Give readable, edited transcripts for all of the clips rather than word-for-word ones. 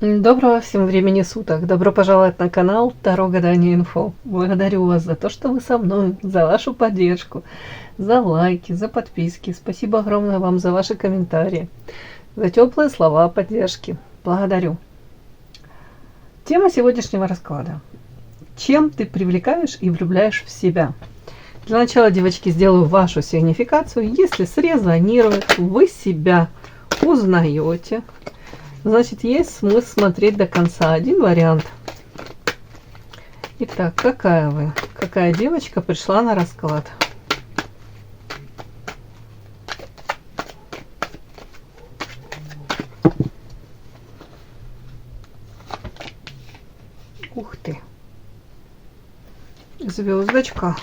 Доброго всем времени суток! Добро пожаловать на канал Таро Гадание Инфо. Благодарю вас за то, что вы со мной, за вашу поддержку, за лайки, за подписки. Спасибо огромное вам за ваши комментарии, за теплые слова поддержки. Благодарю. Тема сегодняшнего расклада. Чем ты привлекаешь и влюбляешь в себя? Для начала, девочки, сделаю вашу сигнификацию. Если срезонирует, вы себя узнаете, значит, есть смысл смотреть до конца. Один вариант. Итак, какая вы? Какая девочка пришла на расклад? Ух ты. Звездочка.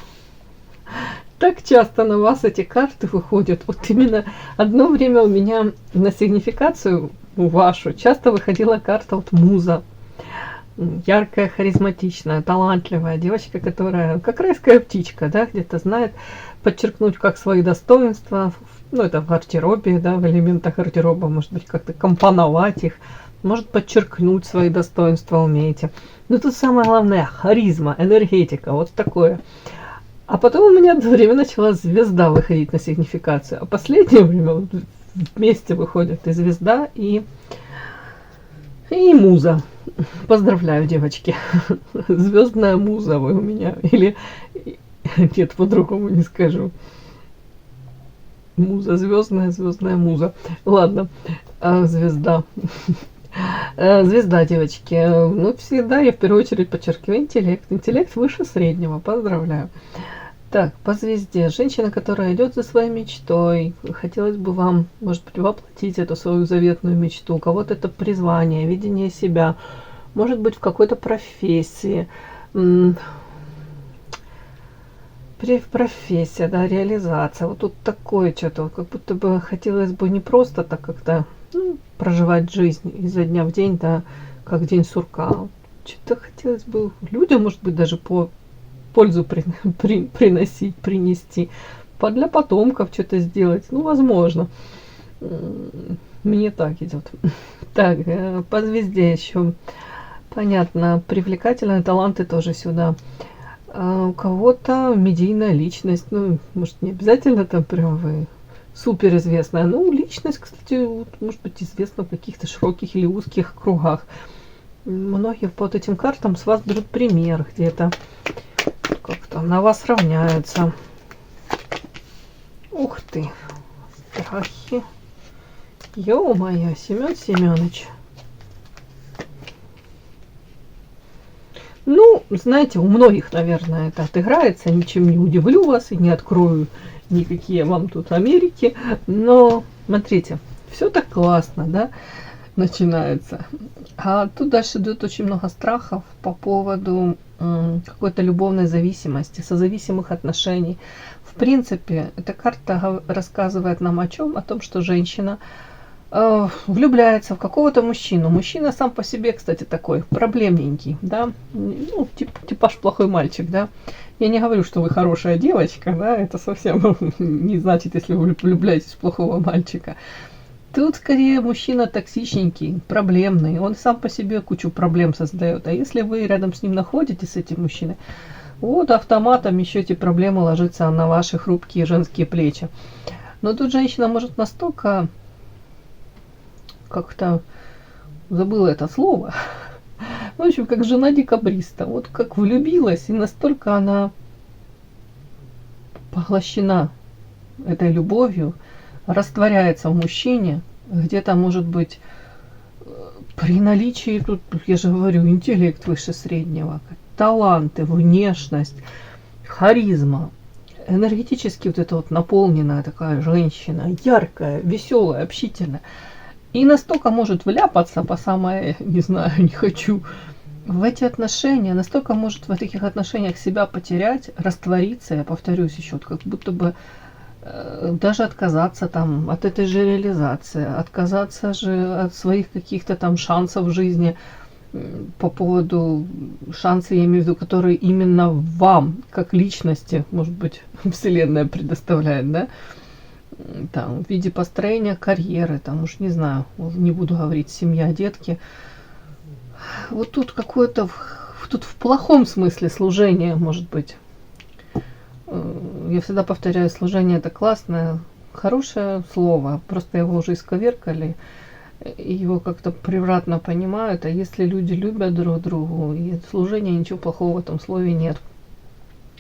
Так часто на вас эти карты выходят. Вот именно одно время у меня на сигнификацию вашу часто выходила карта вот муза. Яркая, харизматичная, талантливая девочка, которая как райская птичка, да, где-то знает подчеркнуть как свои достоинства, ну это в гардеробе, да, в элементах гардероба, может быть, как-то компоновать их, может подчеркнуть свои достоинства умеете. Но тут самое главное харизма, энергетика, вот такое. А потом у меня одно время начала звезда выходить на сигнификацию, а последнее время вот вместе выходят и звезда, и муза. Поздравляю, девочки. Звездная муза вы у меня. Или нет, по-другому не скажу. Муза, звездная муза. Ладно, звезда. Звезда, девочки. Ну, всегда я в первую очередь подчеркиваю интеллект. Интеллект выше среднего. Поздравляю. Так, по звезде. Женщина, которая идет за своей мечтой. Хотелось бы вам, может быть, воплотить эту свою заветную мечту. У кого-то это призвание, видение себя. Может быть, в какой-то профессии. Профессия, да, реализация. Вот тут такое что-то, как будто бы хотелось бы не просто так как-то проживать жизнь изо дня в день, да, как день сурка. Что-то хотелось бы людям, может быть, даже пользу принести, для потомков что-то сделать. Ну, возможно. Мне так идет. Так, по звезде еще. Понятно. Привлекательные таланты тоже сюда. У кого-то медийная личность. Ну, может, не обязательно там прям вы суперизвестная. Ну, личность, кстати, может быть известна в каких-то широких или узких кругах. Многие под этим картам с вас берут пример где-то. Как-то на вас равняются. Ух ты. Страхи. Ё-моё, Семен Семенович. Ну, знаете, у многих, наверное, это отыграется. Ничем не удивлю вас и не открою никакие вам тут Америки. Но, смотрите, все так классно, да, начинается. А тут дальше идет очень много страхов по поводу какой-то любовной зависимости, созависимых отношений. В принципе, эта карта рассказывает нам о чем? О том, что женщина влюбляется в какого-то мужчину. Мужчина сам по себе, кстати, такой проблемненький, да, ну, типаж плохой мальчик, да. Я не говорю, что вы хорошая девочка, да, это совсем не значит, если вы влюбляетесь в плохого мальчика. Тут скорее мужчина токсичненький, проблемный, он сам по себе кучу проблем создает. А если вы рядом с ним находитесь, с этим мужчиной, вот автоматом еще эти проблемы ложатся на ваши хрупкие женские плечи. Но тут женщина может настолько, как-то забыла это слово, в общем, как жена декабриста, вот как влюбилась, и настолько она поглощена этой любовью, растворяется в мужчине, где-то, может быть, при наличии, тут, я же говорю, интеллект выше среднего, таланты, внешность, харизма, энергетически вот это вот наполненная такая женщина, яркая, веселая, общительная, и настолько может вляпаться по самое, не знаю, не хочу, в эти отношения, настолько может в таких отношениях себя потерять, раствориться, я повторюсь еще, как будто бы даже отказаться там от этой же реализации, отказаться же от своих каких-то там шансов в жизни по поводу шансы, я имею в виду, которые именно вам, как личности, может быть, Вселенная предоставляет, да, там, в виде построения карьеры, там уж не знаю, не буду говорить семья, детки, Вот тут какое-то, тут в плохом смысле служение, может быть. Я всегда повторяю, служение это классное, хорошее слово, просто его уже исковеркали, и его как-то превратно понимают, а если люди любят друг друга, и служение, ничего плохого в этом слове нет.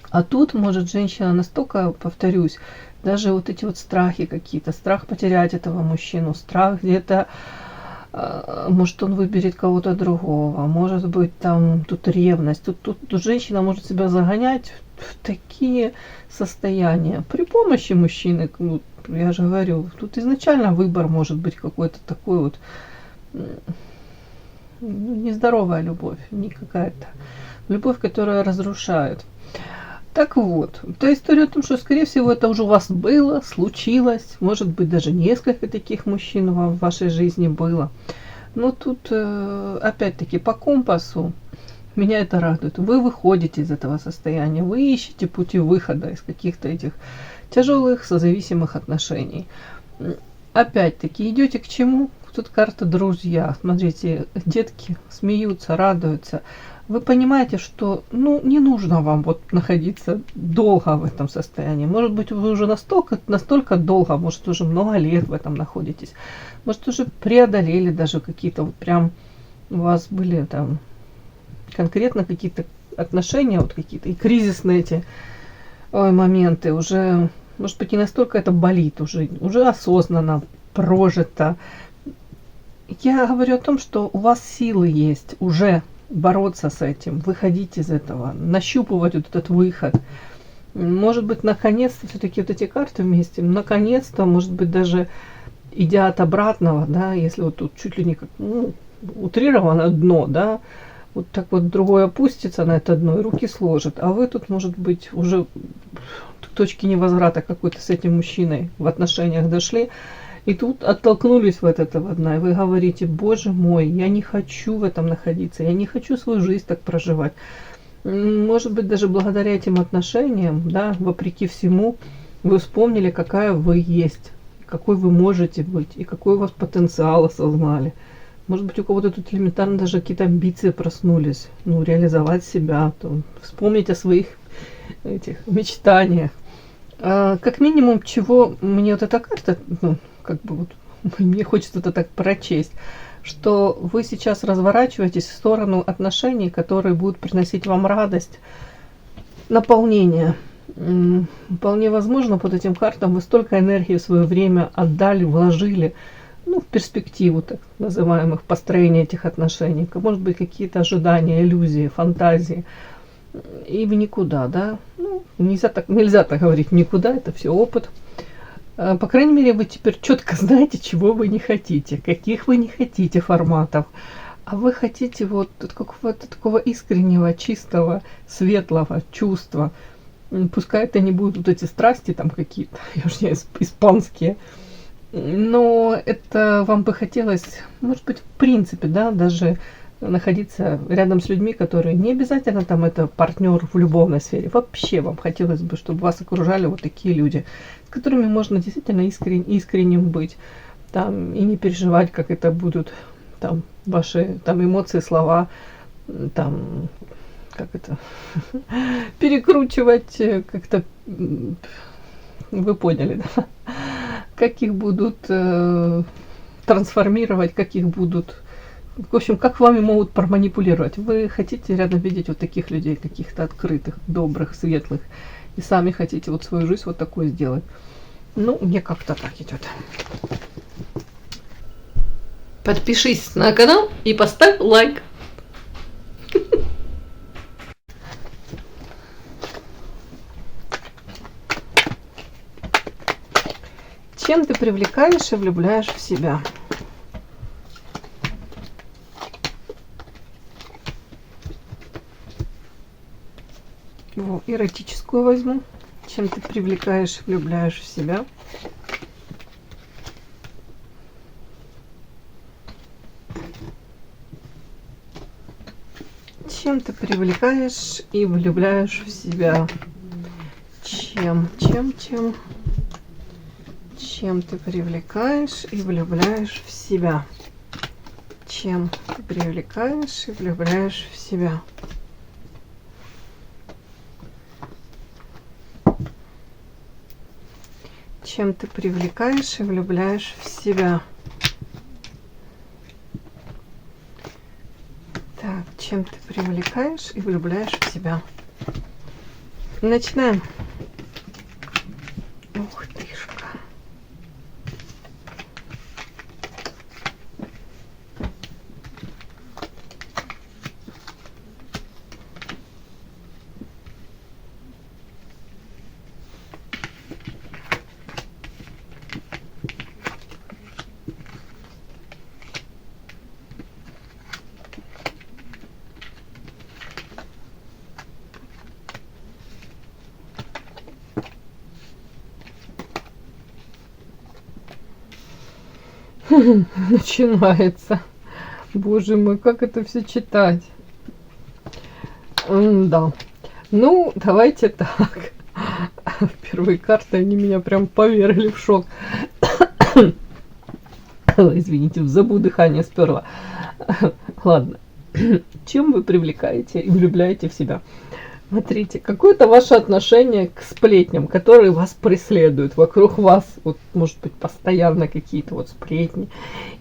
А тут может женщина настолько, повторюсь, даже вот эти вот страхи какие-то, страх потерять этого мужчину, страх где-то, может он выберет кого-то другого, может быть там тут ревность, тут женщина может себя загонять в такие состояния при помощи мужчины. Ну, я же говорю, тут изначально выбор может быть какой-то такой вот, нездоровая любовь, не какая-то любовь, которая разрушает. Так вот, та история о том, что, скорее всего, это уже у вас было, случилось, может быть, даже несколько таких мужчин в вашей жизни было. Но тут, опять-таки, по компасу меня это радует. Вы выходите из этого состояния, вы ищете пути выхода из каких-то этих тяжелых созависимых отношений. Опять-таки, идете к чему? Тут карта друзья. Смотрите, детки смеются, радуются. Вы понимаете, что не нужно вам вот находиться долго в этом состоянии. Может быть, вы уже настолько долго, может, уже много лет в этом находитесь. Может, уже преодолели даже какие-то вот прям у вас были там конкретно какие-то отношения, вот какие-то и кризисные эти моменты. Уже, может быть, не настолько это болит, уже осознанно прожито. Я говорю о том, что у вас силы есть уже бороться с этим, выходить из этого, нащупывать вот этот выход. Может быть, наконец-то все-таки вот эти карты вместе, наконец-то, может быть, даже идя от обратного, да, если вот тут чуть ли не как, утрировано дно, да, вот так вот другое опустится на это дно и руки сложит, а вы тут, может быть, уже к точке невозврата какой-то с этим мужчиной в отношениях дошли, и тут оттолкнулись от этого дна, и вы говорите: боже мой, я не хочу в этом находиться, я не хочу свою жизнь так проживать. Может быть, даже благодаря этим отношениям, да, вопреки всему, вы вспомнили, какая вы есть, какой вы можете быть, и какой у вас потенциал осознали. Может быть, у кого-то тут элементарно даже какие-то амбиции проснулись, реализовать себя, вспомнить о своих этих мечтаниях. Как минимум, чего мне вот эта карта, мне хочется это так прочесть, что вы сейчас разворачиваетесь в сторону отношений, которые будут приносить вам радость, наполнение. Вполне возможно, под этим картам вы столько энергии в свое время отдали, вложили, в перспективу так называемых построения этих отношений. Может быть, какие-то ожидания, иллюзии, фантазии. И в никуда, да. Нельзя так говорить никуда, это все опыт. По крайней мере, вы теперь четко знаете, чего вы не хотите, каких вы не хотите форматов. А вы хотите вот какого-то такого искреннего, чистого, светлого чувства. Пускай это не будут вот эти страсти там какие-то, я уж не знаю, испанские. Но это вам бы хотелось, может быть, в принципе, да, даже находиться рядом с людьми, которые не обязательно там это партнер в любовной сфере. Вообще вам хотелось бы, чтобы вас окружали вот такие люди, с которыми можно действительно искренним быть, там, и не переживать, как это будут там ваши там эмоции, слова, там, как это, перекручивать, как-то, вы поняли, да? Как их будут трансформировать, как их будут, в общем, как вами могут проманипулировать. Вы хотите рядом видеть вот таких людей, каких-то открытых, добрых, светлых, и сами хотите вот свою жизнь вот такой сделать. Мне как-то так идет. Подпишись на канал и поставь лайк. Чем ты привлекаешь и влюбляешь в себя? Эротическую возьму. Чем ты привлекаешь и влюбляешь в себя? Чем ты привлекаешь и влюбляешь в себя? Чем ты привлекаешь и влюбляешь в себя? чем ты привлекаешь и влюбляешь в себя. Чем ты привлекаешь и влюбляешь в себя. Так, чем ты привлекаешь и влюбляешь в себя. Начинаем. Ух тышка. Начинается. Боже мой, как это все читать? Да. Ну, давайте так. Первые карты, они меня прям повергли в шок. Извините, в забу дыхание сперла. Ладно. Чем вы привлекаете и влюбляете в себя? Смотрите, какое-то ваше отношение к сплетням, которые вас преследуют, вокруг вас, вот, может быть, постоянно какие-то вот сплетни.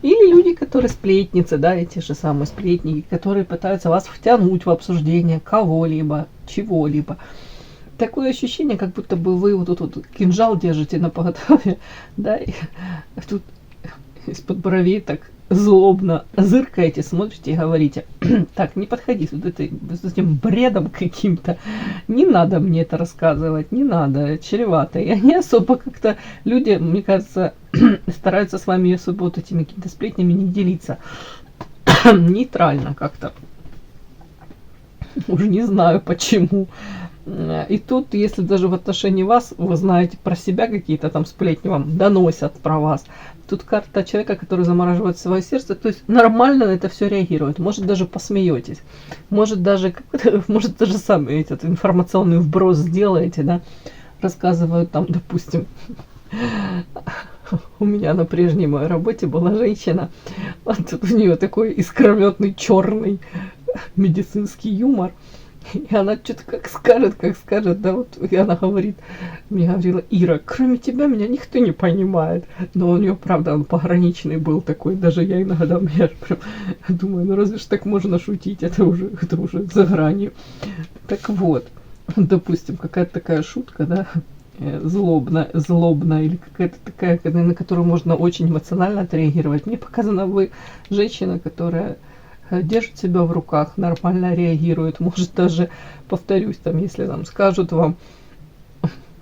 Или люди, которые сплетницы, да, эти же самые сплетники, которые пытаются вас втянуть в обсуждение кого-либо, чего-либо. Такое ощущение, как будто бы вы вот тут вот кинжал держите на поготове, да, и тут из-под бровей так злобно зыркаете, смотрите и говорите: так, не подходи с этим бредом каким-то, не надо мне это рассказывать, не надо, чревато. И они особо как-то, люди, мне кажется, стараются с вами особо вот этими какими-то сплетнями не делиться. Нейтрально как-то. Уже не знаю почему. И тут, если даже в отношении вас, вы знаете про себя, какие-то там сплетни вам доносят про вас, тут карта человека, который замораживает свое сердце, то есть нормально на это все реагирует, может даже посмеетесь, может даже сами этот информационный вброс сделаете, да, рассказывают там, допустим, у меня на прежней моей работе была женщина, вот у нее такой искрометный черный медицинский юмор. И она что-то как скажет, да, вот, и она говорит, мне говорила: Ира, кроме тебя меня никто не понимает. Но у нее, правда, он пограничный был такой, даже я иногда, я прям думаю, ну разве ж так можно шутить, это уже за гранью. Так вот, допустим, какая-то такая шутка, да, злобная, или какая-то такая, на которую можно очень эмоционально отреагировать. Мне показано, вы женщина, которая держит себя в руках, нормально реагирует, может даже, повторюсь, там, если там скажут вам,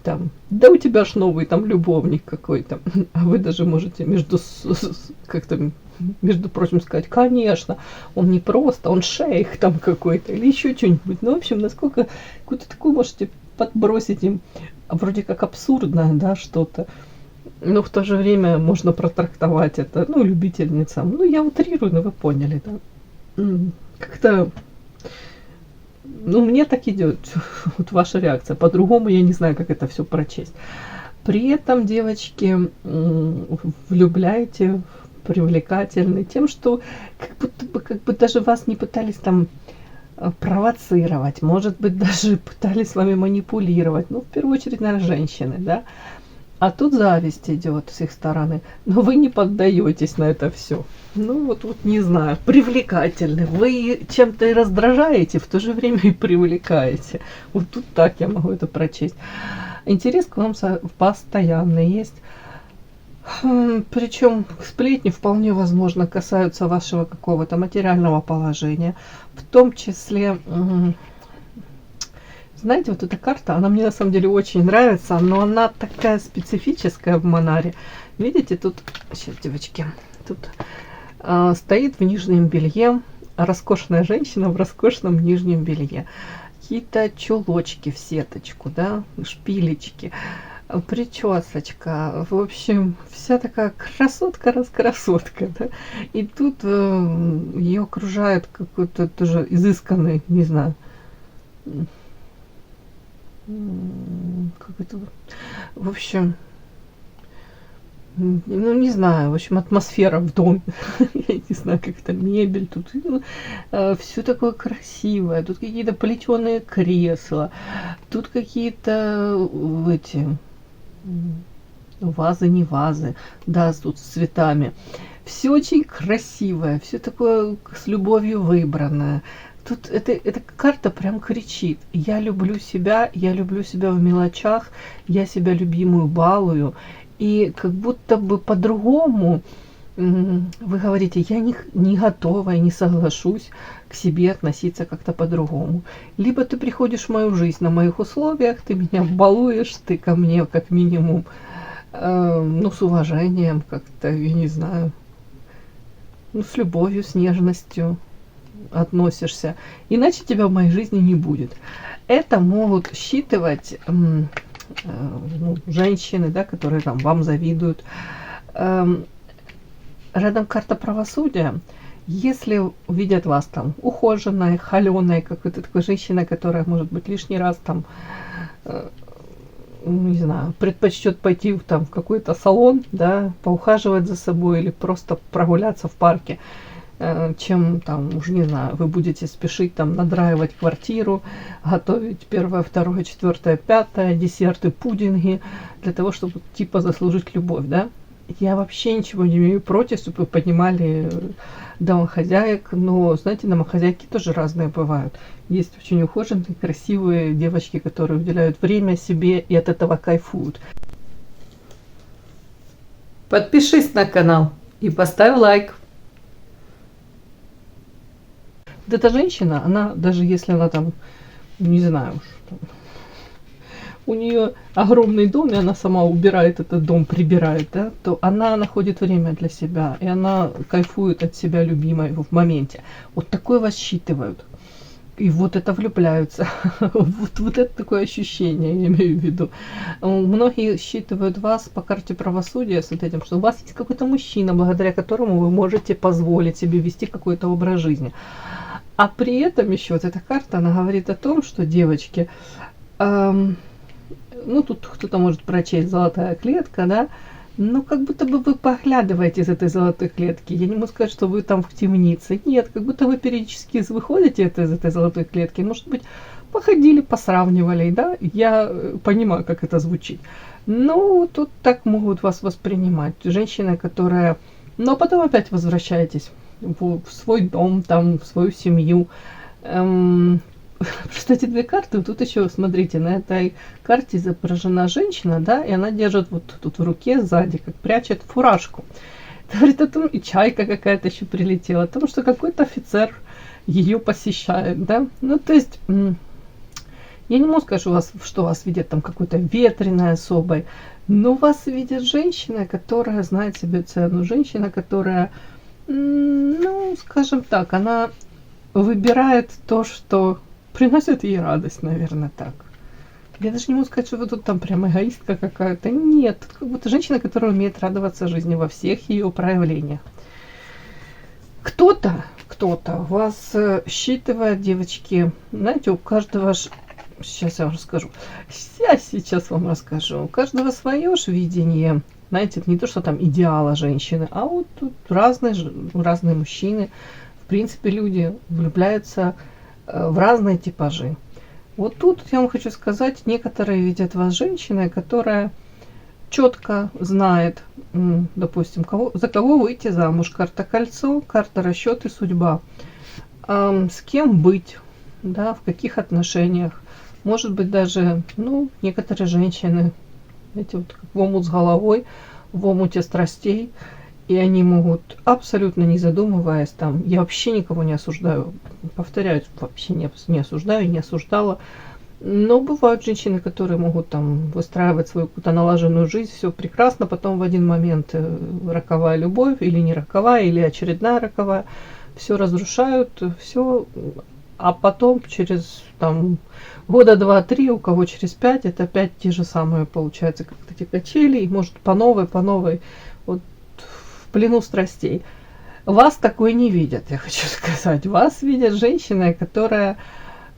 там, да у тебя ж новый там любовник какой-то, а вы даже можете как-то, между прочим, сказать: конечно, он не просто, он шейх там какой-то, или еще что-нибудь. Ну, в общем, насколько какую-то такую можете подбросить им, вроде как абсурдное, да, что-то, но в то же время можно протрактовать это, ну, любительницам. Ну, я утрирую, но вы поняли, да. Как-то, ну, мне так идет вот ваша реакция. По-другому я не знаю, как это все прочесть. При этом, девочки, влюбляете, привлекательны тем, что как будто бы, даже вас не пытались там провоцировать, может быть, даже пытались с вами манипулировать. Ну, в первую очередь, наверное, женщины, да. А тут зависть идет с их стороны, но вы не поддаетесь на это все. Ну вот не знаю, привлекательны. Вы чем-то и раздражаете, в то же время и привлекаете. Вот тут так я могу это прочесть. Интерес к вам постоянный есть. Причем сплетни вполне возможно касаются вашего какого-то материального положения. В том числе, знаете, вот эта карта, она мне на самом деле очень нравится, но она такая специфическая в Монаре. Видите, тут, сейчас, девочки, тут стоит в нижнем белье роскошная женщина в роскошном нижнем белье. Какие-то чулочки в сеточку, да, шпилечки, причесочка, в общем, вся такая красотка-раскрасотка, да. И тут ее окружает какой-то тоже изысканный, не знаю, как это, в общем, ну, не знаю, в общем, атмосфера в доме. Я не знаю, как это мебель. Тут все такое красивое. Тут какие-то плетеные кресла. Тут какие-то эти вазы, не вазы. Да, тут с цветами. Все очень красивое. Все такое с любовью выбранное. Тут эта карта прям кричит. Я люблю себя в мелочах, я себя любимую балую. И как будто бы по-другому вы говорите, я не готова, я не соглашусь к себе относиться как-то по-другому. Либо ты приходишь в мою жизнь на моих условиях, ты меня балуешь, ты ко мне как минимум, ну, с уважением как-то, я не знаю, ну, с любовью, с нежностью относишься, иначе тебя в моей жизни не будет. Это могут считывать ну, женщины, да, которые там вам завидуют. Рядом карта правосудия. Если увидят вас там ухоженной, холеной, какой-то такой женщиной, которая, может быть, лишний раз там, не знаю, предпочтет пойти там в какой-то салон, да, поухаживать за собой или просто прогуляться в парке, чем там, уж не знаю, вы будете спешить там надраивать квартиру, готовить первое, второе, четвертое, пятое, десерты, пудинги, для того, чтобы типа заслужить любовь, да. Я вообще ничего не имею против, чтобы вы понимали домохозяек, но, знаете, домохозяйки тоже разные бывают. Есть очень ухоженные, красивые девочки, которые уделяют время себе и от этого кайфуют. Подпишись на канал и поставь лайк. Вот эта женщина, она, даже если она там, не знаю уж, там, у нее огромный дом, и она сама убирает этот дом, прибирает, да, то она находит время для себя, и она кайфует от себя любимой в моменте. Вот такое вас считывают. И вот это влюбляются. Вот это такое ощущение, я имею в виду. Многие считывают вас по карте правосудия с вот этим, что у вас есть какой-то мужчина, благодаря которому вы можете позволить себе вести какой-то образ жизни. А при этом еще вот эта карта, она говорит о том, что, девочки, ну, тут кто-то может прочесть «золотая клетка», да, но как будто бы вы поглядываете из этой золотой клетки. Я не могу сказать, что вы там в темнице. Нет, как будто вы периодически выходите из этой золотой клетки. Может быть, походили, посравнивали, да, я понимаю, как это звучит. Но тут так могут вас воспринимать. Женщина, которая... Но потом опять возвращаетесь в свой дом, там, в свою семью. Кстати, две карты. Тут еще, смотрите, на этой карте изображена женщина, да, и она держит вот тут в руке сзади, как прячет фуражку. Это говорит о том, и чайка какая-то еще прилетела, о том, что какой-то офицер ее посещает, да. Ну, то есть, я не могу сказать, что вас видят там какой-то ветреной особой, но вас видят женщина, которая знает себе цену, женщина, которая, ну, скажем так, она выбирает то, что приносит ей радость, наверное, так. Я даже не могу сказать, что вы тут там прям эгоистка какая-то. Нет, тут как будто женщина, которая умеет радоваться жизни во всех ее проявлениях. Кто-то вас считывает, девочки, знаете, у каждого... Сейчас я вам расскажу. Сейчас вам расскажу. У каждого свое ж видение. Знаете, это не то, что там идеала женщины, а вот тут разные мужчины. В принципе, люди влюбляются в разные типажи. Вот тут я вам хочу сказать, некоторые видят вас женщиной, которая четко знает, допустим, за кого выйти замуж. Карта кольцо, карта расчет и судьба. С кем быть, да, в каких отношениях. Может быть, даже, ну, некоторые женщины, знаете, вот как в омут с головой, в омуте страстей, и они могут, абсолютно не задумываясь, там, я вообще никого не осуждаю, повторяю, вообще не осуждаю, не осуждала, но бывают женщины, которые могут там выстраивать свою какую-то налаженную жизнь, все прекрасно, потом в один момент роковая любовь, или не роковая, или очередная роковая, все разрушают, все, а потом через там года 2-3, у кого через 5, это опять те же самые, получается, как эти качели, и может по новой, вот в плену страстей. Вас такой не видят, я хочу сказать. Вас видят женщина, которая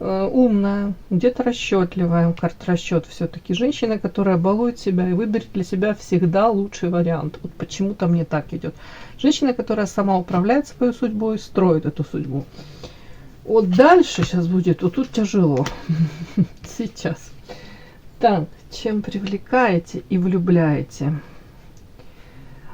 умная, где-то расчетливая, карта расчет все-таки. Женщина, которая балует себя и выберет для себя всегда лучший вариант. Вот почему-то мне так идет. Женщина, которая сама управляет своей судьбой, строит эту судьбу. Вот дальше сейчас будет, вот тут тяжело. Сейчас. Так, чем привлекаете и влюбляете?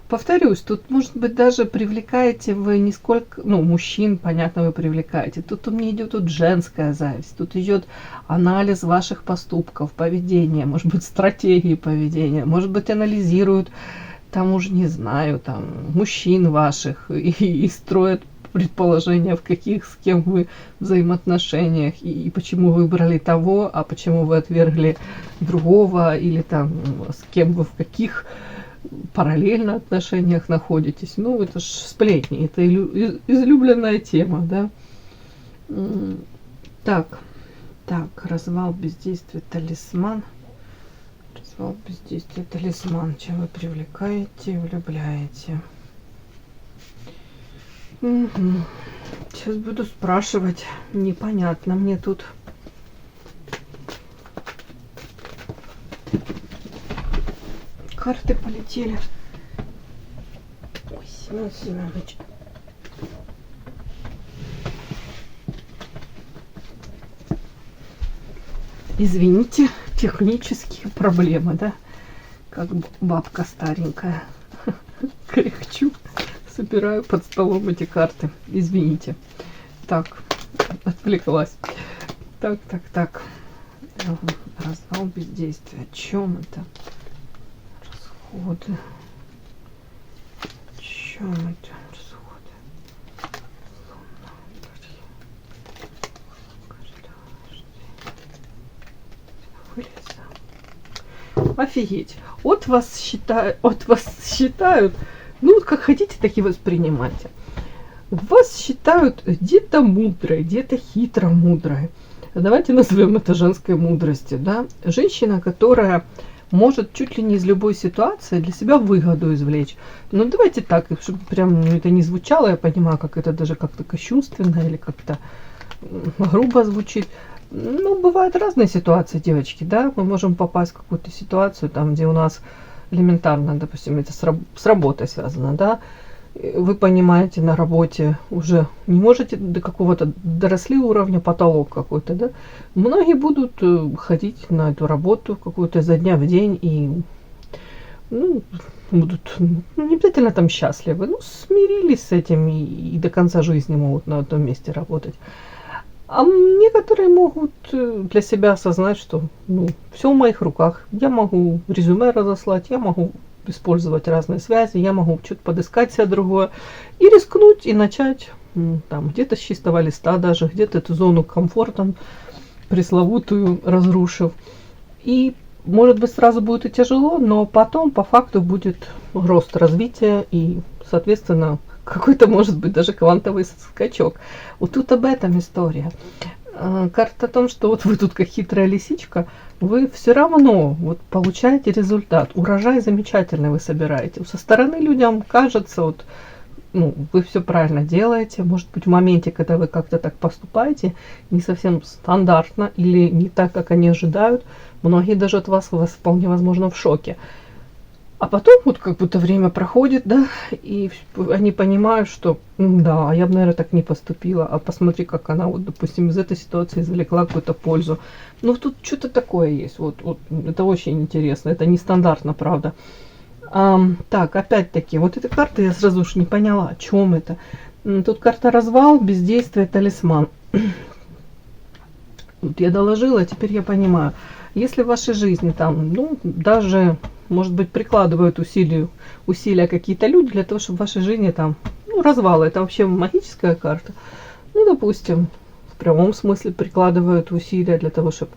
Повторюсь, тут, может быть, даже привлекаете вы не сколько, ну, мужчин, понятно, вы привлекаете. Тут у меня идет тут женская зависть, тут идет анализ ваших поступков, поведения, может быть, стратегии поведения, может быть, анализируют, там уже не знаю, там, мужчин ваших и строят предположения, в каких, с кем вы взаимоотношениях, и почему вы выбрали того, а почему вы отвергли другого, или там, с кем вы в каких параллельно отношениях находитесь. Ну, это ж сплетни, это излюбленная тема, да. Так, развал, бездействие, талисман. Развал, бездействие, талисман. Чем вы привлекаете, влюбляете. Сейчас буду спрашивать. Непонятно мне тут. Карты полетели. Ой, Семен Семенович. Извините, технические проблемы, да? Как бабка старенькая. Кряхчу. Собираю под столом эти карты. Извините. Так, отвлеклась. Так. Развал, бездействия. О чем это? Расходы. О чем это? Расходы. Офигеть. От вас считают, ну вот как хотите, так и воспринимайте. Вас считают где-то мудрой, где-то хитро мудрой. Давайте назовем это женской мудростью, да? Женщина, которая может чуть ли не из любой ситуации для себя выгоду извлечь. Но давайте так, чтобы прям это не звучало, я понимаю, как это даже как-то кощунственно или как-то грубо звучит. Ну, бывают разные ситуации, девочки, да? Мы можем попасть в какую-то ситуацию, там, где у нас элементарно, допустим, это с работой связано, да? Вы понимаете, на работе уже не можете до какого-то, доросли уровня, потолок какой-то, да? Многие будут ходить на эту работу какую-то изо дня в день и, ну, будут, ну, не обязательно там счастливы, ну, смирились с этим и до конца жизни могут на этом месте работать. А некоторые могут для себя осознать, что, ну, все в моих руках. Я могу резюме разослать, я могу использовать разные связи, я могу что-то подыскать себе другое и рискнуть и начать там где-то с чистого листа даже, где-то эту зону комфорта пресловутую разрушив. И может быть сразу будет и тяжело, но потом по факту будет рост развития и, соответственно, какой-то, может быть, даже квантовый скачок. Вот тут об этом история. Карта о том, что вот вы тут как хитрая лисичка, вы все равно вот получаете результат. Урожай замечательный вы собираете. Со стороны людям кажется, вот, ну, вы все правильно делаете. Может быть, в моменте, когда вы как-то так поступаете, не совсем стандартно или не так, как они ожидают, многие даже от вас вполне возможно в шоке. А потом вот как будто время проходит, да, и они понимают, что да, я бы, наверное, так не поступила, а посмотри, как она, вот, допустим, из этой ситуации извлекла какую-то пользу. Ну, тут что-то такое есть, вот это очень интересно, это нестандартно, правда. Так, опять-таки, вот эта карта, я сразу уж не поняла, о чем это. Тут карта развал, бездействие, талисман. Вот я доложила, теперь я понимаю. Если в вашей жизни там, ну, даже, может быть, прикладывают усилия какие-то люди для того, чтобы в вашей жизни там, ну, развал, это вообще магическая карта. Ну, допустим, в прямом смысле прикладывают усилия для того, чтобы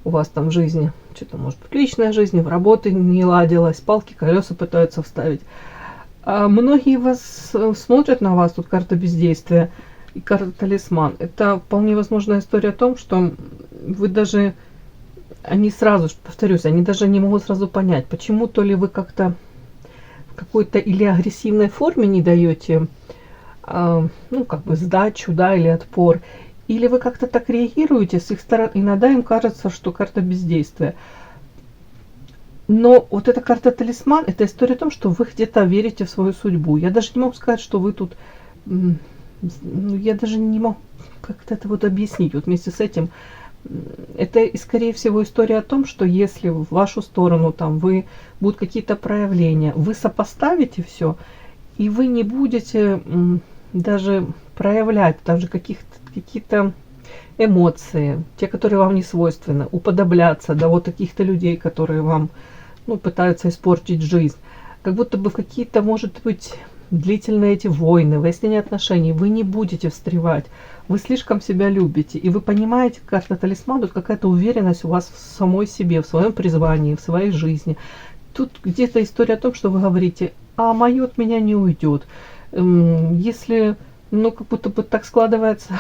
у вас там в жизни, что-то, может быть, в личной жизни, в работе не ладилось, палки, колеса пытаются вставить. А многие вас смотрят на вас, тут карта бездействия и карта талисман. Это вполне возможная история о том, что вы даже... Они сразу, повторюсь, они даже не могут сразу понять, почему то ли вы как-то в какой-то или агрессивной форме не даете, ну, как бы сдачу, да, или отпор, или вы как-то так реагируете с их стороны, иногда им кажется, что карта бездействия. Но вот эта карта талисман, это история о том, что вы где-то верите в свою судьбу. Я даже не могу сказать, что вы тут, я даже не могу как-то это вот объяснить. Вот вместе с этим, это, скорее всего, история о том, что если в вашу сторону там будут какие-то проявления, вы сопоставите все, и вы не будете даже проявлять даже какие-то эмоции, те, которые вам не свойственны, уподобляться до вот каких-то людей, которые вам пытаются испортить жизнь. Как будто бы в какие-то, может быть, длительные эти войны, выяснение отношений, вы не будете встревать. Вы слишком себя любите. И вы понимаете, карта талисман, тут какая-то уверенность у вас в самой себе, в своем призвании, в своей жизни. Тут где-то история о том, что вы говорите, а мое от меня не уйдет. Если, как будто бы так складывается,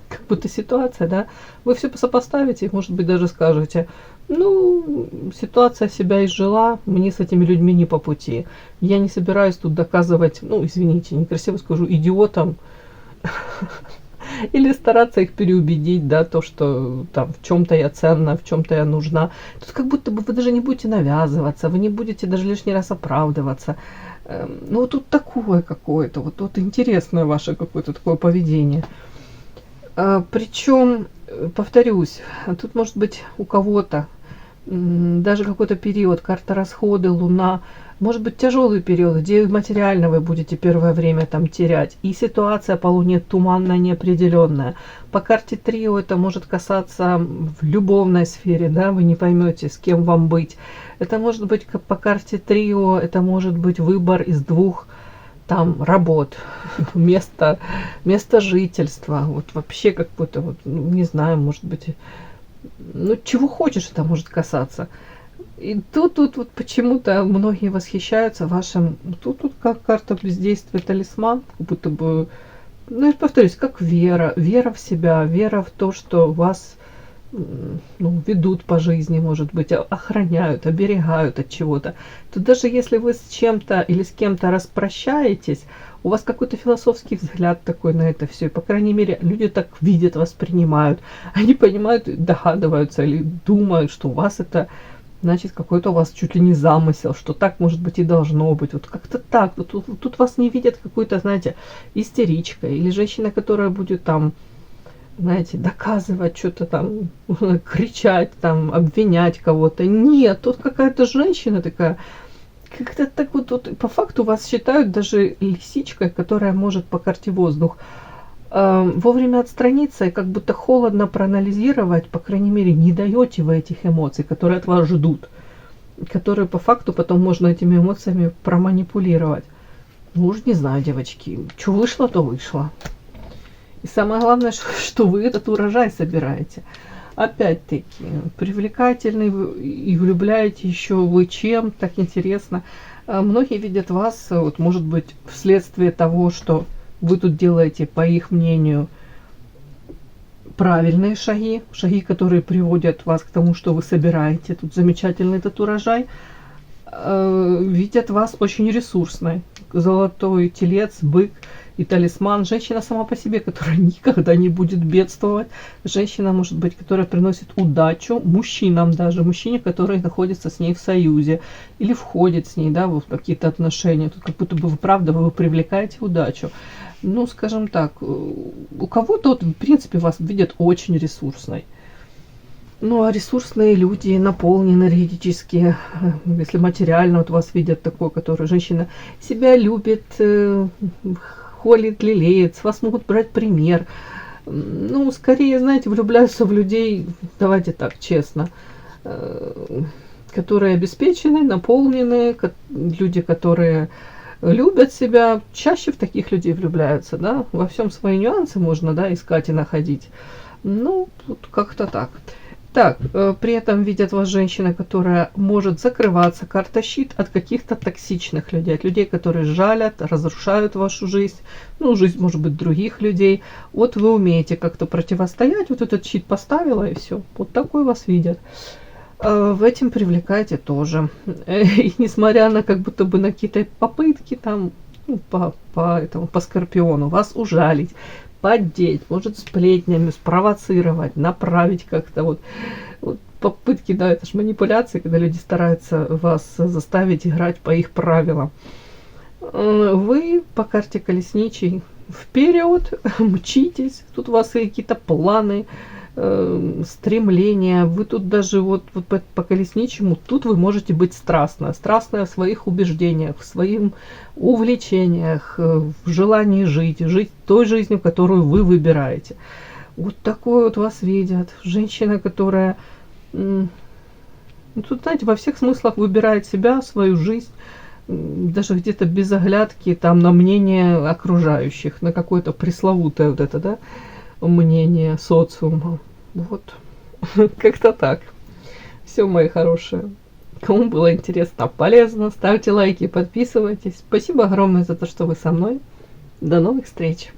как будто ситуация, да, вы все сопоставите, может быть, даже скажете, ситуация себя изжила, мне с этими людьми не по пути. Я не собираюсь тут доказывать, извините, некрасиво скажу, идиотам, или стараться их переубедить, да, то, что там в чем-то я ценна, в чем-то я нужна. Тут как будто бы вы даже не будете навязываться, вы не будете даже лишний раз оправдываться. Тут такое какое-то, вот интересное ваше какое-то такое поведение. Причем, повторюсь, тут может быть у кого-то даже какой-то период, карта расходы, луна, может быть тяжелый период, где материально вы будете первое время там терять. И ситуация по луне туманная, неопределенная. По карте трио это может касаться в любовной сфере, да, вы не поймете, с кем вам быть. Это может быть по карте трио, это может быть выбор из двух там работ, место жительства, вот вообще как будто, не знаю, может быть, чего хочешь, это может касаться. И тут вот почему-то многие восхищаются вашим, тут как карта бездействия, талисман, как будто бы, я повторюсь, как вера в себя, вера в то, что вас ведут по жизни, может быть, охраняют, оберегают от чего-то. То даже если вы с чем-то или с кем-то распрощаетесь, у вас какой-то философский взгляд такой на это все. И, по крайней мере, люди так видят, воспринимают. Они понимают, догадываются или думают, что у вас это, значит, какой-то у вас чуть ли не замысел, что так, может быть, и должно быть. Вот как-то так. Вот тут вас не видят какой-то, знаете, истеричкой или женщина, которая будет там, знаете, доказывать что-то там, кричать там, обвинять кого-то. Нет, тут какая-то женщина такая, как-то так вот по факту вас считают даже лисичкой, которая может по карте воздух вовремя отстраниться и как будто холодно проанализировать, по крайней мере, не даете вы этих эмоций, которые от вас ждут, которые по факту потом можно этими эмоциями проманипулировать. Уж не знаю, девочки, что вышло, то вышло. И самое главное, что вы этот урожай собираете. Опять-таки, привлекательный и влюбляете еще вы чем, так интересно. Многие видят вас, вот, может быть, вследствие того, что вы тут делаете, по их мнению, правильные шаги, которые приводят вас к тому, что вы собираете тут замечательный этот урожай, видят вас очень ресурсной. Золотой телец, бык и талисман. Женщина сама по себе, которая никогда не будет бедствовать. Женщина, может быть, которая приносит удачу мужчинам даже. Мужчине, который находится с ней в союзе или входит с ней, да, в какие-то отношения. Тут как будто бы вы, правда, вы привлекаете удачу. Скажем так, у кого-то, в принципе, вас видят очень ресурсной. А ресурсные люди наполнены энергетически, если материально вот вас видят такой, который женщина себя любит, холит, лелеет, с вас могут брать пример. Скорее, знаете, влюбляются в людей, давайте так, честно, которые обеспечены, наполнены, люди, которые любят себя, чаще в таких людей влюбляются, да, во всем свои нюансы можно, да, искать и находить. Вот как-то так. Так, при этом видят вас женщина, которая может закрываться, карта щит, от каких-то токсичных людей, от людей, которые жалят, разрушают вашу жизнь, жизнь, может быть, других людей. Вот вы умеете как-то противостоять, вот этот щит поставила и все. Вот такой вас видят. В этом привлекаете тоже. И несмотря на как будто бы на какие-то попытки там, по Скорпиону вас ужалить, поддеть, может сплетнями спровоцировать, направить как-то вот попытки, да, это же манипуляции, когда люди стараются вас заставить играть по их правилам. Вы по карте колесничий вперед, мчитесь, тут у вас какие-то планы, стремления, вы тут даже вот по колесничему, тут вы можете быть страстная в своих убеждениях, в своих увлечениях, в желании жить той жизнью, которую вы выбираете. Вот такой вот вас видят. Женщина, которая, тут, знаете, во всех смыслах выбирает себя, свою жизнь, даже где-то без оглядки там на мнение окружающих, на какое-то пресловутое вот это, да, мнение социума. Вот, как-то так. Все, мои хорошие. Кому было интересно, полезно, ставьте лайки, подписывайтесь. Спасибо огромное за то, что вы со мной. До новых встреч!